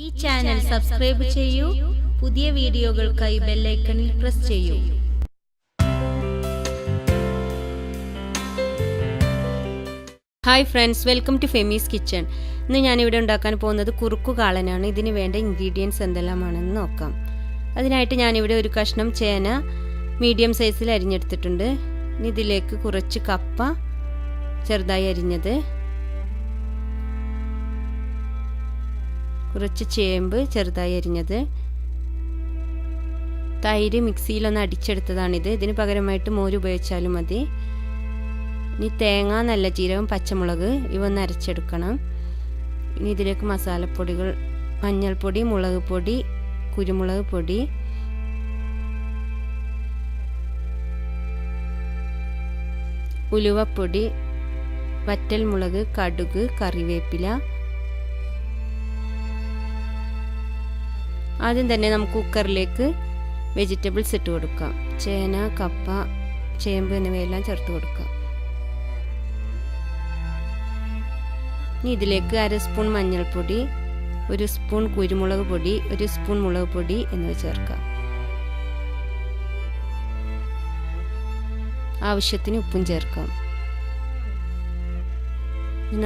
ഈ channel subscribe ചെയ്യൂ. പുതിയ വീഡിയോകൾക്കായി ബെൽ ഐക്കണിൽ പ്രസ് ചെയ്യൂ. Hi friends, welcome to Femi's kitchen. ഇന്ന് ഞാനിവിടെ ഉണ്ടാക്കാൻ പോകുന്നത് കുറുക്കു കാളനാണ്. ഇതിന് വേണ്ട ഇൻഗ്രീഡിയൻസ് എന്തെല്ലാമാണെന്ന് നോക്കാം. അതിനായിട്ട് ഞാനിവിടെ ഒരു കഷ്ണം ചേന മീഡിയം സൈസിൽ അരിഞ്ഞെടുത്തിട്ടുണ്ട്. ഇനി ഇതിലേക്ക് കുറച്ച് കപ്പ ചെറുതായി അരിഞ്ഞത്, കുറച്ച് ചേമ്പ് ചെറുതായി അരിഞ്ഞത്, തൈര് മിക്സിയിലൊന്ന് അടിച്ചെടുത്തതാണിത്. ഇതിന് പകരമായിട്ട് മോര് ഉപയോഗിച്ചാലും മതി. ഇനി തേങ്ങ, നല്ല ജീരകം, പച്ചമുളക് ഇവ ഒന്ന് അരച്ചെടുക്കണം. ഇനി ഇതിലേക്ക് മസാലപ്പൊടികൾ: മഞ്ഞൾപ്പൊടി, മുളക് പൊടി, കുരുമുളക് പൊടി, ഉലുവപ്പൊടി, വറ്റൽ മുളക്, കടുക്, കറിവേപ്പില. ആദ്യം തന്നെ നമുക്ക് കുക്കറിലേക്ക് വെജിറ്റബിൾസ് ഇട്ട് കൊടുക്കാം. ചേന, കപ്പ, ചേമ്പ് എന്നിവയെല്ലാം ചേർത്ത് കൊടുക്കാം. ഇനി ഇതിലേക്ക് 1/2 സ്പൂൺ മഞ്ഞൾപ്പൊടി, 1 സ്പൂൺ കുരുമുളക് പൊടി, 1 സ്പൂൺ മുളക് പൊടി എന്നിവ ചേർക്കാം. ആവശ്യത്തിന് ഉപ്പും ചേർക്കാം.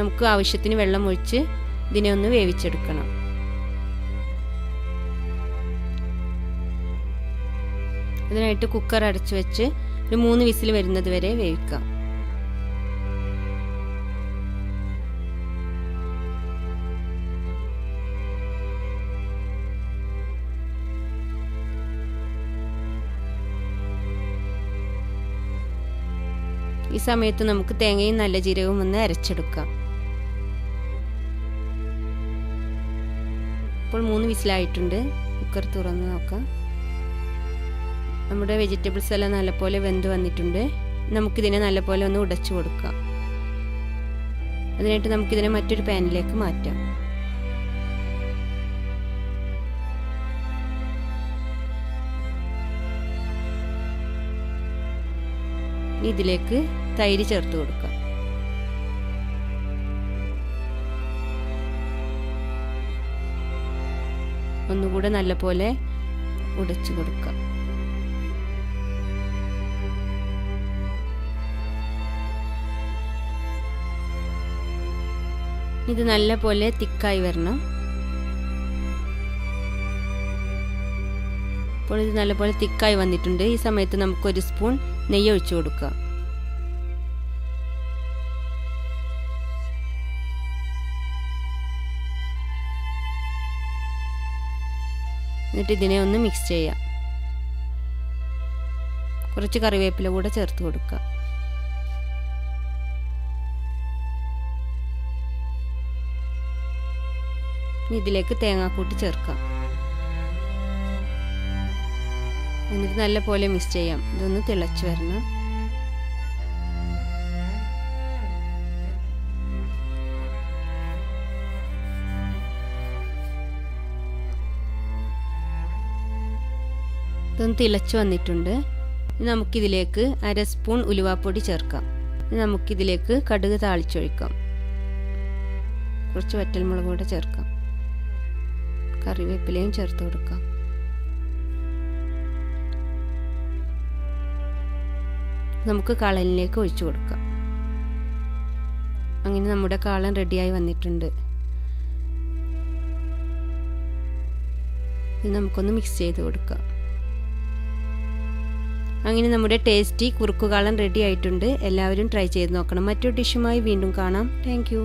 നമുക്ക് ആവശ്യത്തിന് വെള്ളം ഒഴിച്ച് ഇതിനെ ഒന്ന് വേവിച്ചെടുക്കണം. അതിനായിട്ട് കുക്കർ അടച്ചു വെച്ച് ഒരു 3 വിസിൽ വരുന്നത് വരെ വേവിക്കാം. ഈ സമയത്ത് നമുക്ക് തേങ്ങയും നല്ല ജീരകവും ഒന്ന് അരച്ചെടുക്കാം. ഇപ്പോൾ 3 വിസിലായിട്ടുണ്ട്. കുക്കർ തുറന്ന് നോക്കാം. നമ്മുടെ വെജിറ്റബിൾസ് എല്ലാം നല്ലപോലെ വെന്ത് വന്നിട്ടുണ്ട്. നമുക്കിതിനെ നല്ലപോലെ ഒന്ന് ഉടച്ചു കൊടുക്കാം. അതിനായിട്ട് നമുക്കിതിനെ മറ്റൊരു പാനിലേക്ക് മാറ്റാം. ഇതിലേക്ക് തൈര് ചേർത്ത് കൊടുക്കാം. ഒന്നുകൂടെ നല്ലപോലെ ഉടച്ചു കൊടുക്കാം. ഇത് നല്ലപോലെ തിക്കായി വരണം. ഇപ്പോൾ ഇത് നല്ലപോലെ തിക്കായി വന്നിട്ടുണ്ട്. ഈ സമയത്ത് നമുക്ക് 1 സ്പൂൺ നെയ്യ് ഒഴിച്ചു കൊടുക്കാം. എന്നിട്ട് ഇതിനെ ഒന്ന് മിക്സ് ചെയ്യാം. കുറച്ച് കറിവേപ്പില കൂടെ ചേർത്ത് കൊടുക്കാം. ഇതിലേക്ക് തേങ്ങാക്കൂട്ട് ചേർക്കാം. എന്നിട്ട് നല്ലപോലെ മിക്സ് ചെയ്യാം. ഇതൊന്ന് തിളച്ച് വരണം. ഇതൊന്ന് തിളച്ച് വന്നിട്ടുണ്ട്. നമുക്കിതിലേക്ക് 1/2 സ്പൂൺ ഉലുവാപ്പൊടി ചേർക്കാം. നമുക്കിതിലേക്ക് കടുക് താളിച്ചൊഴിക്കാം. കുറച്ച് വറ്റൽമുളക് കൂടെ ചേർക്കാം. കറിവേപ്പിലയും ചേർത്ത് കൊടുക്കാം. നമുക്ക് കാളനിലേക്ക് ഒഴിച്ചു കൊടുക്കാം. അങ്ങനെ നമ്മുടെ കാളൻ റെഡിയായി വന്നിട്ടുണ്ട്. ഇത് നമുക്കൊന്ന് മിക്സ് ചെയ്ത് കൊടുക്കാം. അങ്ങനെ നമ്മുടെ ടേസ്റ്റി കുറുക്കുകാളൻ റെഡി ആയിട്ടുണ്ട്. എല്ലാവരും ട്രൈ ചെയ്ത് നോക്കണം. മറ്റൊരു ഡിഷുമായി വീണ്ടും കാണാം. Thank you.